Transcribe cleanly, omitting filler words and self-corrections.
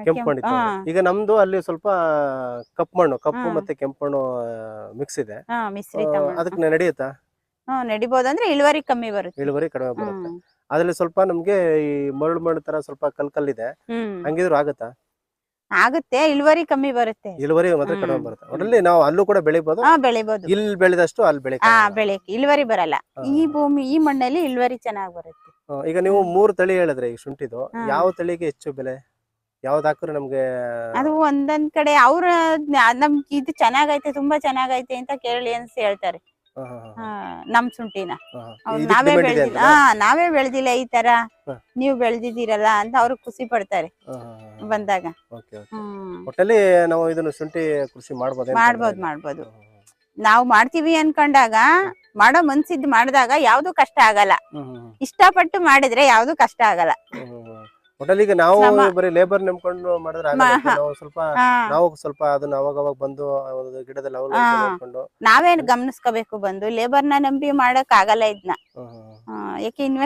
ಕೆಂಪು ಮಣ್ಣು ಈಗ ನಮ್ದು ಅಲ್ಲಿ ಸ್ವಲ್ಪ ಕಪ್ಪು ಮತ್ತೆ ಕೆಂಪು ಮಣ್ಣು ಮಿಕ್ಸ್ ಇದೆ. ಮಿಶ್ರಿತ ಅದಕ್ಕೆ ನಡೆಯುತ್ತಾ? ನಡಿಬಹುದು, ಅಂದ್ರೆ ಇಳುವರಿ ಕಮ್ಮಿ ಬರುತ್ತೆ. ಇಳುವರಿ ಕಡಿಮೆ ಬರುತ್ತೆ. ಅದ್ರಲ್ಲಿ ಸ್ವಲ್ಪ ನಮ್ಗೆ ಈ ಮರಳು ಮಣ್ಣು ತರ ಸ್ವಲ್ಪ ಕಲ್ಲಿದೆ, ಹಂಗಿದ್ರು ಆಗುತ್ತಾ? ಆಗುತ್ತೆ, ಇಳುವರಿ ಕಮ್ಮಿ ಬರುತ್ತೆ. ಇಳುವರಿ ಮಾತ್ರ ಕಡಿಮೆ ಬರುತ್ತೆ. ಒಟ್ಟಲ್ಲಿ ನಾವು ಅಲ್ಲೂ ಕೂಡ ಬೆಳಿಬಹುದು. ಬೆಳಿಬಹುದು. ಇಲ್ಲಿ ಬೆಳೆದಷ್ಟು ಅಲ್ಲಿ ಬೆಳೆಯಕ್ಕೆ ಇಳುವರಿ ಬರಲ್ಲ. ಈ ಮಣ್ಣಲ್ಲಿ ಇಳುವರಿ ಚೆನ್ನಾಗಿ ಬರುತ್ತೆ. ಈಗ ನೀವು 3 ತಳಿ ಹೇಳಿದ್ರೆ ಈ ಶುಂಠಿದು, ಯಾವ ತಳಿಗೆ ಹೆಚ್ಚು ಬೆಲೆ? ಯಾವ್ದು ಹಾಕಿದ್ರೆ ನಮ್ಗೆ? ಅದು ಒಂದೊಂದ್ ಕಡೆ ಅವ್ರ ನಮ್ಗೆ ಇದು ಚೆನ್ನಾಗೈತೆ, ತುಂಬಾ ಚೆನ್ನಾಗೈತೆ ಅಂತ ಕೇಳಿ ಅಂತ ಹೇಳ್ತಾರೆ. ನಮ್ ಶುಂಠಿನ ನಾವೇ ಬೆಳ್ದಿಲ್ಲ ಈ ತರ, ನೀವು ಬೆಳ್ದಿದ್ದೀರಲ್ಲ ಅಂತ ಅವ್ರು ಖುಷಿ ಪಡ್ತಾರೆ ಬಂದಾಗ. ಒಟ್ಟಲ್ಲಿ ನಾವು ಇದನ್ನು ಶುಂಠಿ ಕೃಷಿ ಮಾಡ್ಬೋದು. ನಾವು ಮಾಡ್ತೀವಿ ಅನ್ಕೊಂಡಾಗ, ಮಾಡೋ ಮನ್ಸಿದ್ ಮಾಡಿದಾಗ ಯಾವ್ದು ಕಷ್ಟ ಆಗಲ್ಲ. ಇಷ್ಟಪಟ್ಟು ಮಾಡಿದ್ರೆ ಯಾವ್ದು ಕಷ್ಟ ಆಗಲ್ಲ. ಒಟ್ಟಲ್ಲಿ ಈಗ ನಾವು ಬರೀ ಲೇಬರ್ ನಂಬ್ಕೊಂಡು ಮಾಡಿದ್ರೆ ನಾವು ಸ್ವಲ್ಪ ಅದನ್ನ ಅವಾಗ ಬಂದು ಗಿಡದಲ್ಲಿ ನೋಡ್ಕೊಂಡು ನಾವೇ ಗಮನಿಸ್ಕೋಬೇಕು. ಬಂದು ಲೇಬರ್ನ ನಂಬಿ ಮಾಡಕ್ ಆಗಲ್ಲ ಇದನ್ನ. ಯಾಕೆ ಇನ್ವೆಸ್ಟ್